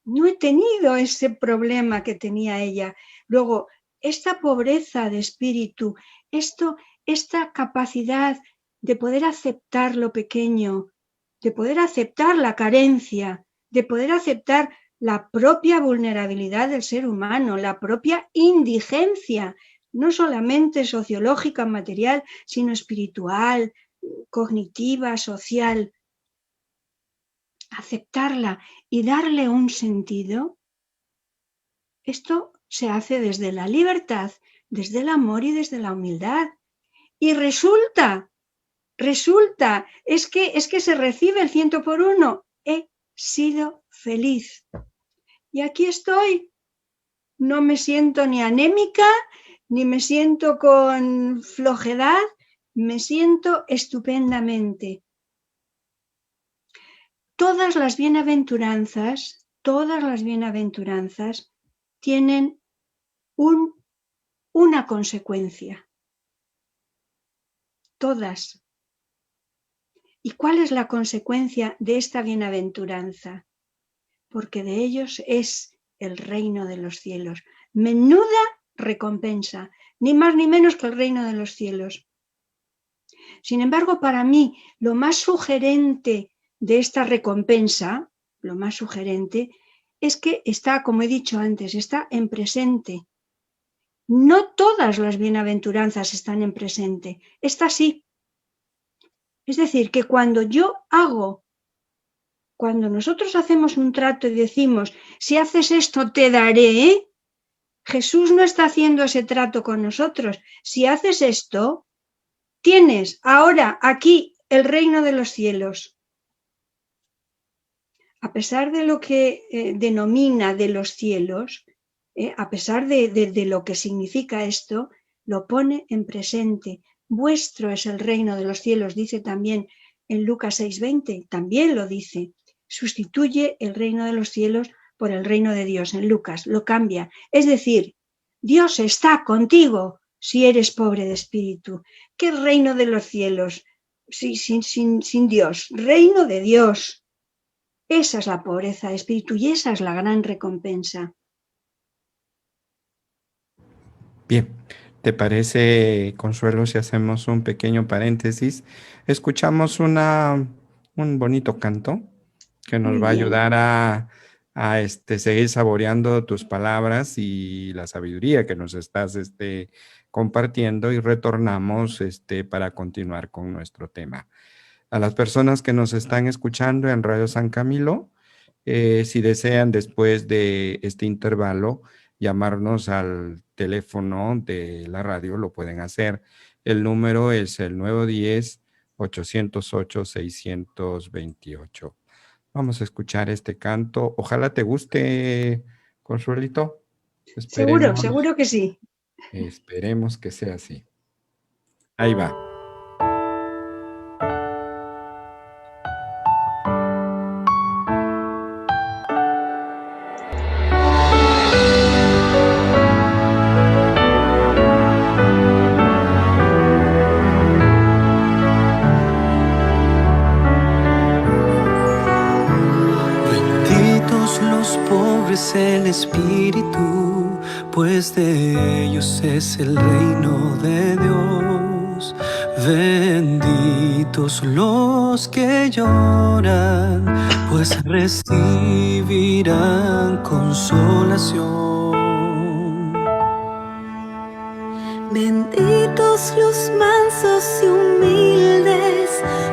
No he tenido ese problema que tenía ella. Luego, esta pobreza de espíritu, esta capacidad de poder aceptar lo pequeño, de poder aceptar la carencia, de poder aceptar la propia vulnerabilidad del ser humano, la propia indigencia, no solamente sociológica, material, sino espiritual, cognitiva, social. Aceptarla y darle un sentido, esto se hace desde la libertad, desde el amor y desde la humildad. Y resulta, es que se recibe el 100 por 1. He sido feliz. Y aquí estoy. No me siento ni anémica, ni me siento con flojedad, me siento estupendamente. Todas las bienaventuranzas tienen una consecuencia. Todas. ¿Y cuál es la consecuencia de esta bienaventuranza? Porque de ellos es el reino de los cielos. Menuda recompensa, ni más ni menos que el reino de los cielos. Sin embargo, para mí, lo más sugerente de esta recompensa, es que está, como he dicho antes, está en presente. No todas las bienaventuranzas están en presente, esta sí. Es decir, que cuando nosotros hacemos un trato y decimos, si haces esto te daré, Jesús no está haciendo ese trato con nosotros. Si haces esto, tienes ahora aquí el reino de los cielos. A pesar de lo que denomina de los cielos, a pesar de lo que significa esto, lo pone en presente. Vuestro es el reino de los cielos, dice también en Lucas 6:20, también lo dice. Sustituye el reino de los cielos por el reino de Dios. En Lucas lo cambia. Es decir, Dios está contigo si eres pobre de espíritu. ¿Qué reino de los cielos? Sin Dios. Reino de Dios. Esa es la pobreza de espíritu y esa es la gran recompensa. Bien, ¿te parece, Consuelo, si hacemos un pequeño paréntesis? Escuchamos un bonito canto que nos Muy va a bien. ayudar a seguir saboreando tus palabras y la sabiduría que nos estás compartiendo y retornamos para continuar con nuestro tema. A las personas que nos están escuchando en Radio San Camilo, si desean después de este intervalo llamarnos al teléfono de la radio, lo pueden hacer. El número es el 910-808-628. Vamos a escuchar este canto. Ojalá te guste, Consuelito. Seguro, Esperemos, seguro que sí. esperemos que sea así. Ahí va. Benditos los pobres en espíritu, pues de ellos es el reino de Dios. Benditos los que lloran, pues recibirán consolación. Benditos los mansos y humildes,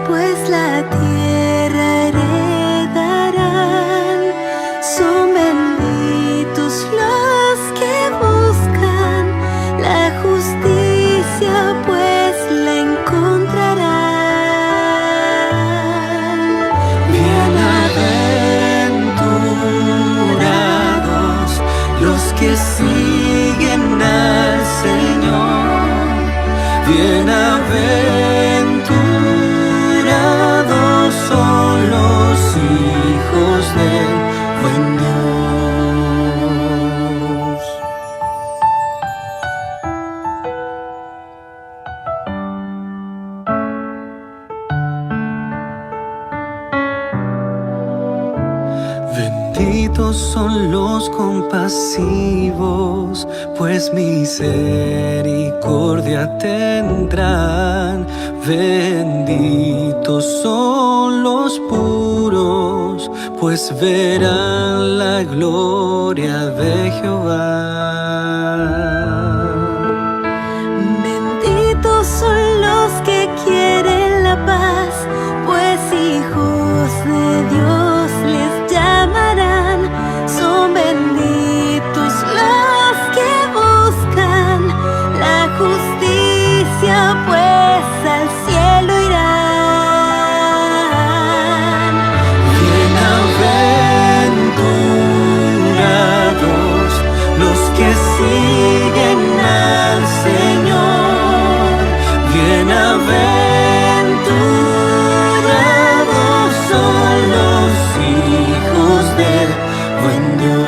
pues la tierra heredarán. Son benditos los que buscan la justicia, pues la encontrarán. Bienaventurados los que siguen al Señor. Bienaventurados son los hijos del buen Dios. Benditos son los compasivos, pues misericordia tendrán. Benditos son los puros, pues verán la gloria de Jehová. Benditos son los que quieren la paz, pues hijos de Dios les llamarán. Son benditos los que buscan la justicia, pues al cielo irán. Bienaventurados los que siguen al Señor. Bienaventurados son los hijos del buen Dios.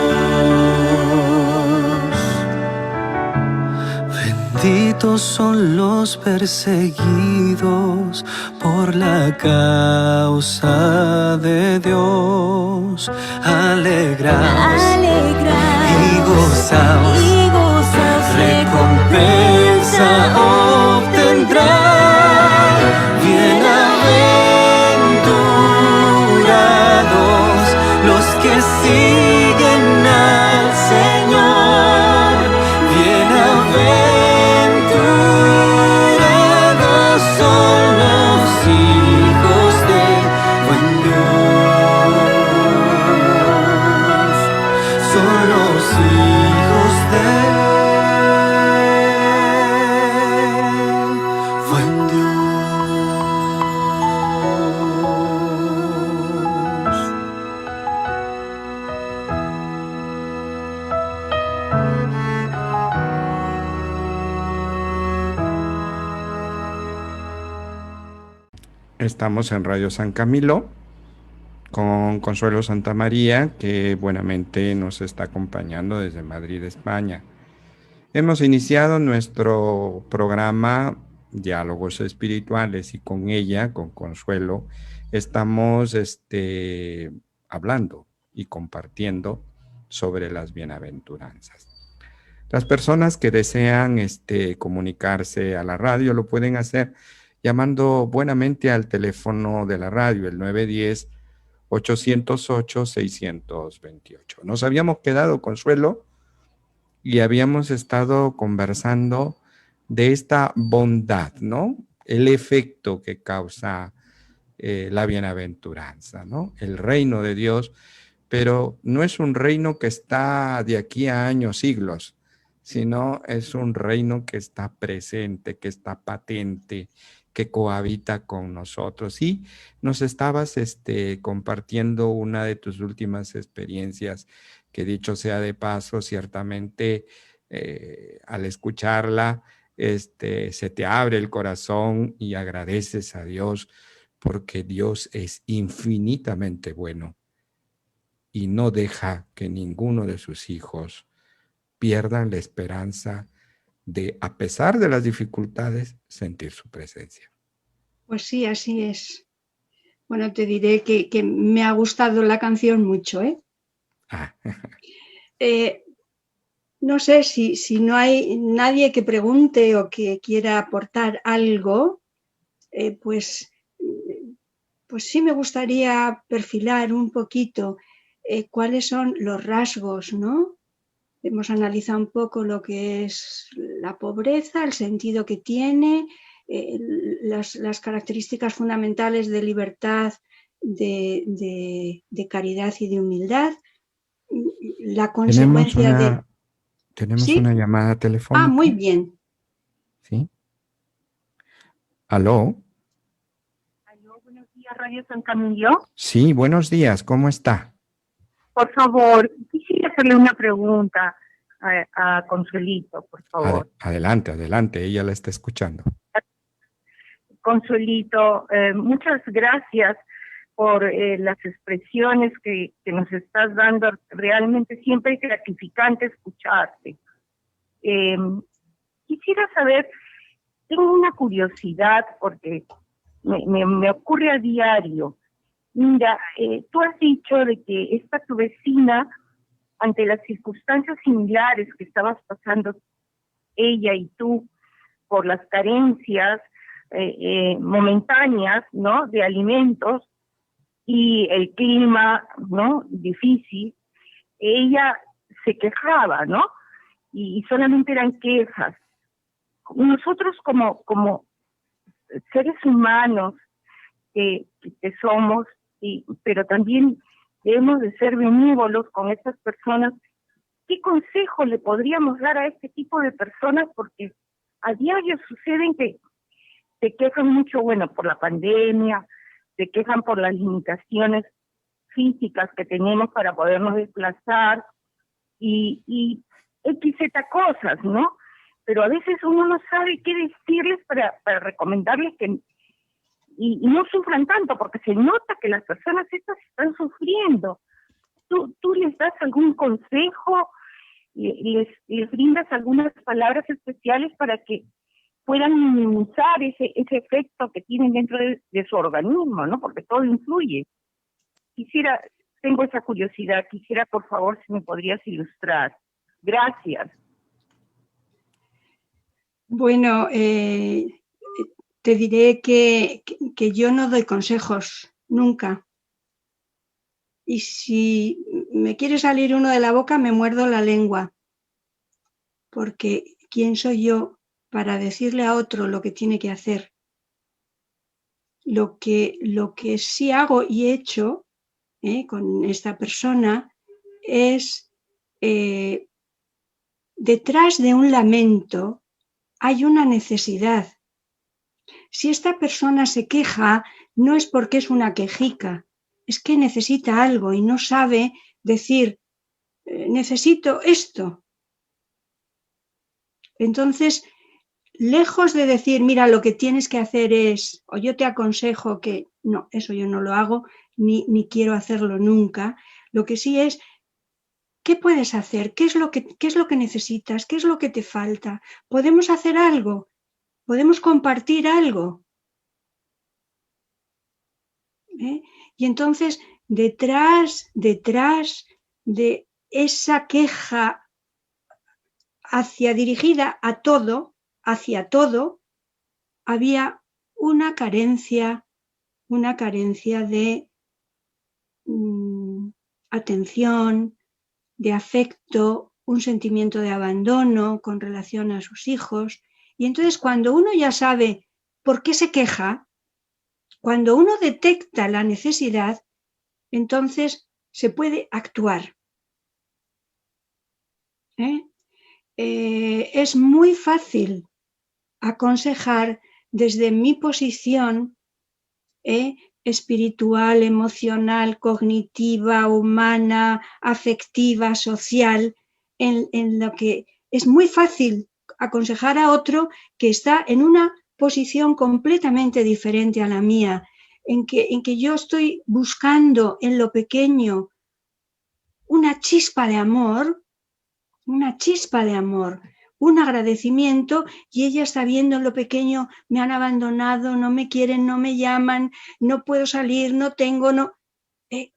Benditos son los perseguidos por la causa de Dios. Alegraos y gozaos, recompensa obtendrán. Bienaventurados los que siguen al Señor. Bienaventurados son los hijos del buen Dios. Son los hijos del buen Dios. Estamos en Radio San Camilo con Consuelo Santamaría, que buenamente nos está acompañando desde Madrid, España. Hemos iniciado nuestro programa Diálogos Espirituales y con ella, con Consuelo, estamos hablando y compartiendo sobre las bienaventuranzas. Las personas que desean comunicarse a la radio lo pueden hacer llamando buenamente al teléfono de la radio, el 910-808-628. Nos habíamos quedado, Consuelo, y habíamos estado conversando de esta bondad, ¿no? El efecto que causa la bienaventuranza, ¿no? El reino de Dios, pero no es un reino que está de aquí a años, siglos, sino es un reino que está presente, que está patente, que cohabita con nosotros. Y nos estabas compartiendo una de tus últimas experiencias, que dicho sea de paso, ciertamente al escucharla, se te abre el corazón y agradeces a Dios porque Dios es infinitamente bueno y no deja que ninguno de sus hijos pierdan la esperanza de, a pesar de las dificultades, sentir su presencia. Pues sí, así es. Bueno, te diré que me ha gustado la canción mucho, ¿eh? No sé si no hay nadie que pregunte o que quiera aportar algo, pues sí me gustaría perfilar un poquito cuáles son los rasgos, ¿no? Hemos analizado un poco lo que es la pobreza, el sentido que tiene, las características fundamentales de libertad, de caridad y de humildad, la consecuencia Tenemos ¿Sí? una llamada telefónica. Ah, muy bien. ¿Sí? ¿Aló? Aló, buenos días, Radio San Camilo. Sí, buenos días, ¿cómo está? Por favor, quisiera hacerle una pregunta a Consuelito, por favor. Adelante, ella la está escuchando. Consuelito, muchas gracias por las expresiones que nos estás dando. Realmente siempre es gratificante escucharte. Quisiera saber, tengo una curiosidad porque me ocurre a diario. Mira, tú has dicho de que esta tu vecina, ante las circunstancias similares que estabas pasando ella y tú, por las carencias momentáneas, ¿no?, de alimentos y el clima, ¿no?, difícil, ella se quejaba, ¿no?, y solamente eran quejas. Nosotros como seres humanos que somos, pero también debemos de ser benévolos con estas personas. ¿Qué consejo le podríamos dar a este tipo de personas? Porque a diario suceden que se quejan mucho, bueno, por la pandemia, se quejan por las limitaciones físicas que tenemos para podernos desplazar y XZ cosas, ¿no? Pero a veces uno no sabe qué decirles para recomendarles que y no sufran tanto, porque se nota que las personas estas están sufriendo. ¿Tú les das algún consejo? ¿Les brindas algunas palabras especiales para que puedan minimizar ese efecto que tienen dentro de su organismo, ¿no? Porque todo influye. Tengo esa curiosidad, quisiera por favor si me podrías ilustrar. Gracias. Bueno, te diré que yo no doy consejos, nunca. Y si me quiere salir uno de la boca, me muerdo la lengua. Porque ¿quién soy yo para decirle a otro lo que tiene que hacer? Lo que sí hago y he hecho con esta persona es, detrás de un lamento hay una necesidad. Si esta persona se queja, no es porque es una quejica, es que necesita algo y no sabe decir, necesito esto. Entonces, lejos de decir, mira, lo que tienes que hacer es, o yo te aconsejo que, no, eso yo no lo hago, ni quiero hacerlo nunca. Lo que sí es, ¿qué puedes hacer? ¿Qué es lo que necesitas? ¿Qué es lo que te falta? ¿Podemos hacer algo? ¿Podemos compartir algo? Y entonces, detrás de esa queja dirigida a todo, hacia todo, había una carencia de atención, de afecto, un sentimiento de abandono con relación a sus hijos. Y entonces cuando uno ya sabe por qué se queja, cuando uno detecta la necesidad, entonces se puede actuar. Es muy fácil aconsejar desde mi posición espiritual, emocional, cognitiva, humana, afectiva, social, en lo que es muy fácil aconsejar a otro que está en una posición completamente diferente a la mía, en que yo estoy buscando en lo pequeño una chispa de amor, un agradecimiento, y ella está viendo en lo pequeño, me han abandonado, no me quieren, no me llaman, no puedo salir, no tengo,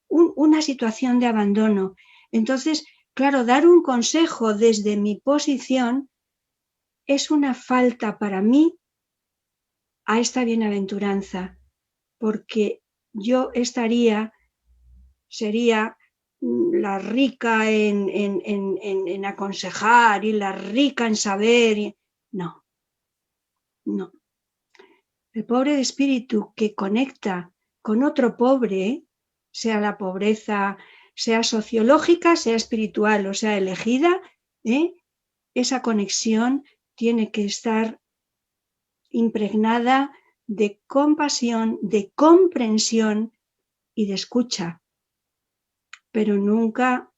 una situación de abandono. Entonces, claro, dar un consejo desde mi posición es una falta para mí a esta bienaventuranza, porque yo sería la rica en aconsejar y la rica en saber. No. El pobre de espíritu que conecta con otro pobre, sea la pobreza, sea sociológica, sea espiritual o sea elegida, esa conexión tiene que estar impregnada de compasión, de comprensión y de escucha. Pero nunca,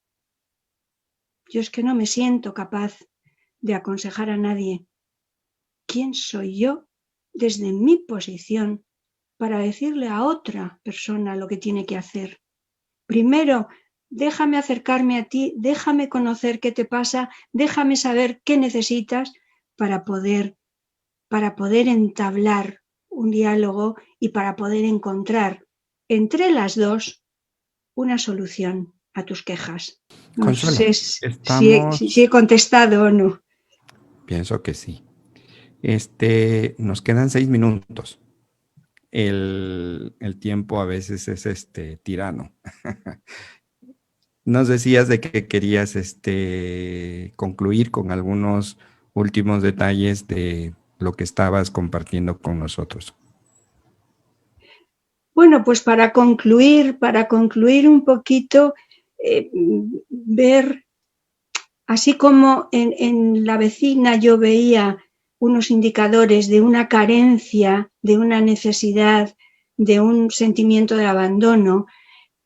yo es que no me siento capaz de aconsejar a nadie. ¿Quién soy yo desde mi posición para decirle a otra persona lo que tiene que hacer? Primero, déjame acercarme a ti, déjame conocer qué te pasa, déjame saber qué necesitas para poder entablar un diálogo y para poder encontrar entre las dos una solución a tus quejas. No Consuelo, sé si he contestado o no. Pienso que sí. Nos quedan 6 minutos. El tiempo a veces es tirano. Nos decías de que querías concluir con algunos últimos detalles de lo que estabas compartiendo con nosotros. Bueno, pues para concluir un poquito, ver, así como en la vecina yo veía unos indicadores de una carencia, de una necesidad, de un sentimiento de abandono,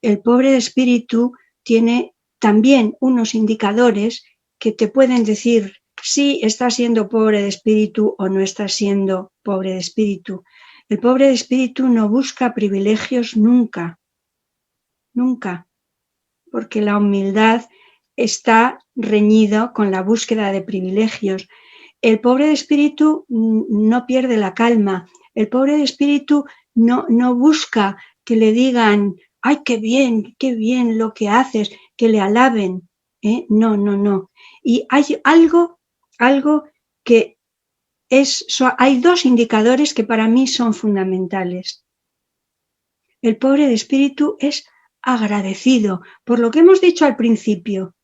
el pobre de espíritu tiene también unos indicadores que te pueden decir si estás siendo pobre de espíritu o no estás siendo pobre de espíritu. El pobre de espíritu no busca privilegios nunca, porque la humildad está reñido con la búsqueda de privilegios. El pobre de espíritu no pierde la calma. El pobre de espíritu no busca que le digan, ¡ay, qué bien lo que haces!, que le alaben. No. Y hay algo que hay dos indicadores que para mí son fundamentales. El pobre de espíritu es agradecido por lo que hemos dicho al principio.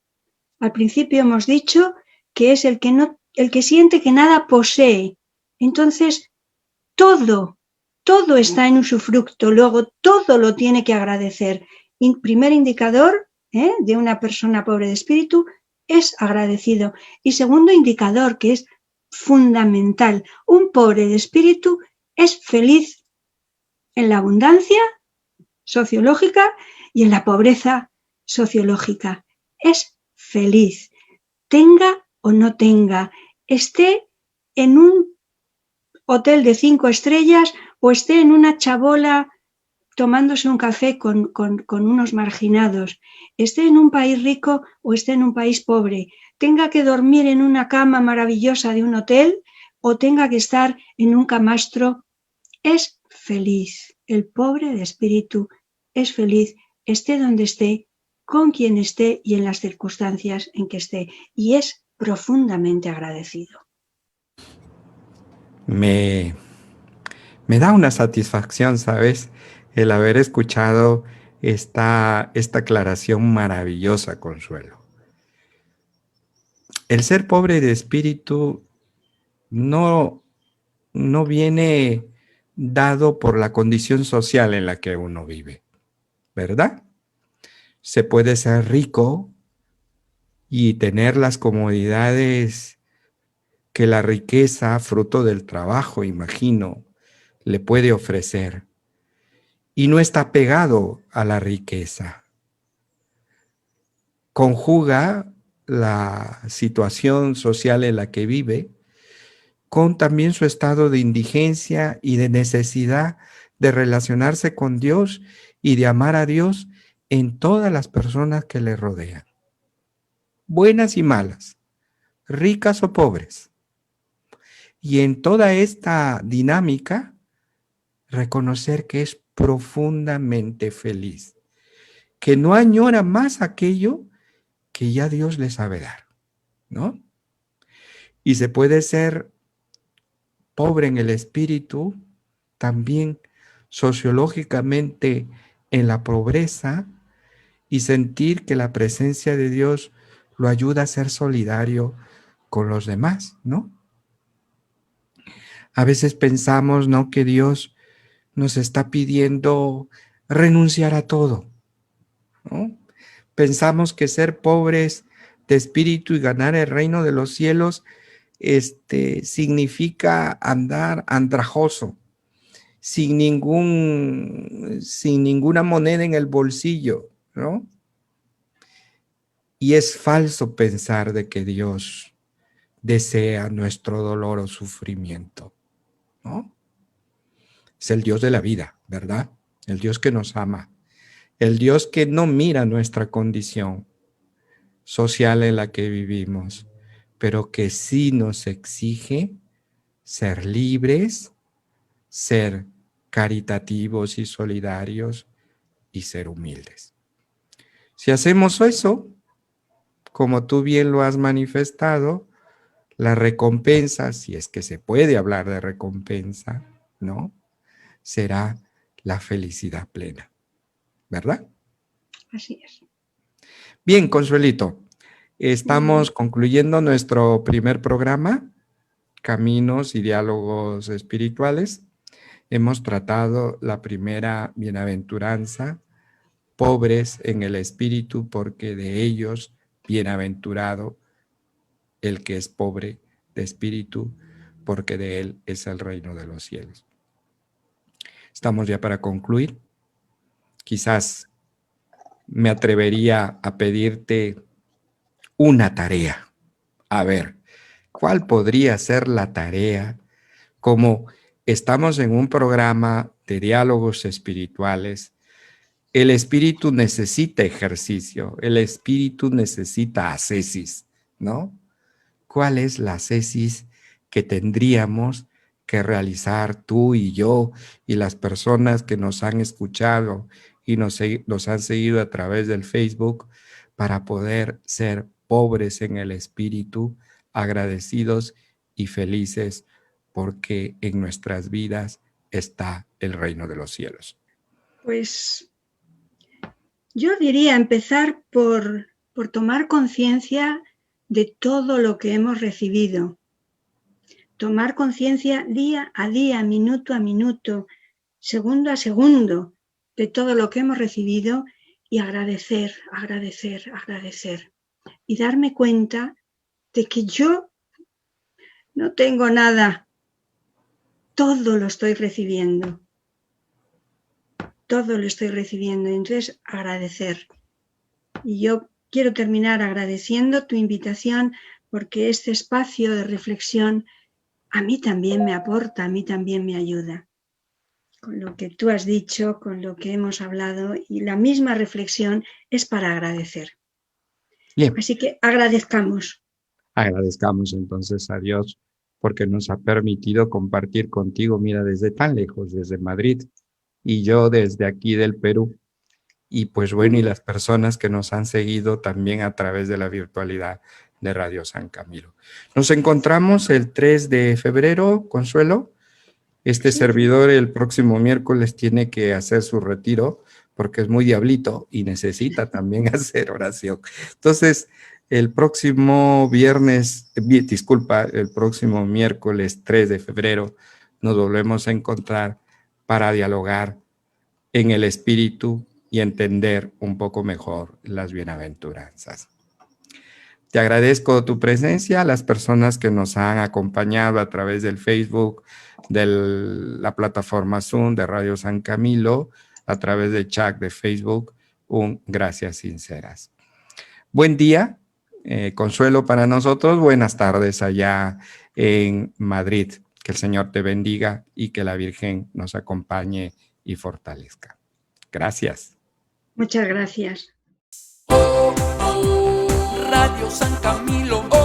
Al principio hemos dicho que es el que siente que nada posee. Entonces, todo está en usufructo, luego todo lo tiene que agradecer. Primer indicador de una persona pobre de espíritu es agradecido. Y segundo indicador, que es fundamental, un pobre de espíritu es feliz en la abundancia sociológica y en la pobreza sociológica. Es feliz, tenga o no tenga, esté en un hotel de 5 estrellas o esté en una chabola tomándose un café con unos marginados, esté en un país rico o esté en un país pobre, tenga que dormir en una cama maravillosa de un hotel o tenga que estar en un camastro, es feliz. El pobre de espíritu es feliz, esté donde esté, con quien esté y en las circunstancias en que esté. Y es profundamente agradecido. Me da una satisfacción, ¿sabes? El haber escuchado esta aclaración maravillosa, Consuelo. El ser pobre de espíritu no viene dado por la condición social en la que uno vive, ¿verdad? Se puede ser rico y tener las comodidades que la riqueza, fruto del trabajo, imagino, le puede ofrecer. Y no está pegado a la riqueza. Conjuga la situación social en la que vive con también su estado de indigencia y de necesidad de relacionarse con Dios y de amar a Dios en todas las personas que le rodean, buenas y malas, ricas o pobres. Y en toda esta dinámica, reconocer que es profundamente feliz, que no añora más aquello que ya Dios le sabe dar, ¿no? Y se puede ser pobre en el espíritu, también sociológicamente en la pobreza, y sentir que la presencia de Dios lo ayuda a ser solidario con los demás, ¿no? A veces pensamos, ¿no?, que Dios nos está pidiendo renunciar a todo, ¿no? Pensamos que ser pobres de espíritu y ganar el reino de los cielos significa andar andrajoso, sin ninguna moneda en el bolsillo, ¿no? Y es falso pensar de que Dios desea nuestro dolor o sufrimiento, ¿no? Es el Dios de la vida, ¿verdad? El Dios que nos ama, el Dios que no mira nuestra condición social en la que vivimos, pero que sí nos exige ser libres, ser caritativos y solidarios y ser humildes. Si hacemos eso, como tú bien lo has manifestado, la recompensa, si es que se puede hablar de recompensa, ¿no?, será la felicidad plena, ¿verdad? Así es. Bien, Consuelito, estamos concluyendo nuestro primer programa, Caminos y Diálogos Espirituales. Hemos tratado la primera bienaventuranza, pobres en el espíritu, porque de ellos, bienaventurado el que es pobre de espíritu, porque de él es el reino de los cielos. Estamos ya para concluir. Quizás me atrevería a pedirte una tarea. A ver, ¿cuál podría ser la tarea? Como estamos en un programa de diálogos espirituales, el espíritu necesita ejercicio, el espíritu necesita ascesis, ¿no? ¿Cuál es la ascesis que tendríamos que realizar tú y yo y las personas que nos han escuchado y nos han seguido a través del Facebook para poder ser pobres en el espíritu, agradecidos y felices porque en nuestras vidas está el reino de los cielos? Pues yo diría empezar por tomar conciencia de todo lo que hemos recibido. Tomar conciencia día a día, minuto a minuto, segundo a segundo, de todo lo que hemos recibido y agradecer, agradecer, agradecer. Y darme cuenta de que yo no tengo nada, todo lo estoy recibiendo. Todo lo estoy recibiendo, entonces agradecer. Y yo quiero terminar agradeciendo tu invitación, porque este espacio de reflexión a mí también me aporta, a mí también me ayuda. Con lo que tú has dicho, con lo que hemos hablado, y la misma reflexión es para agradecer. Bien. Así que agradezcamos. Agradezcamos entonces a Dios porque nos ha permitido compartir contigo, mira, desde tan lejos, desde Madrid, y yo desde aquí del Perú. Y pues bueno, y las personas que nos han seguido también a través de la virtualidad. de Radio San Camilo. Nos encontramos el 3 de febrero, Consuelo. Este servidor el próximo miércoles tiene que hacer su retiro porque es muy diablito y necesita también hacer oración. Entonces, el próximo el próximo miércoles 3 de febrero nos volvemos a encontrar para dialogar en el espíritu y entender un poco mejor las bienaventuranzas. Te agradezco tu presencia, a las personas que nos han acompañado a través del Facebook, de la plataforma Zoom de Radio San Camilo, a través del chat de Facebook, un gracias sinceras. Buen día, Consuelo para nosotros, buenas tardes allá en Madrid. Que el Señor te bendiga y que la Virgen nos acompañe y fortalezca. Gracias. Muchas gracias. Radio San Camilo.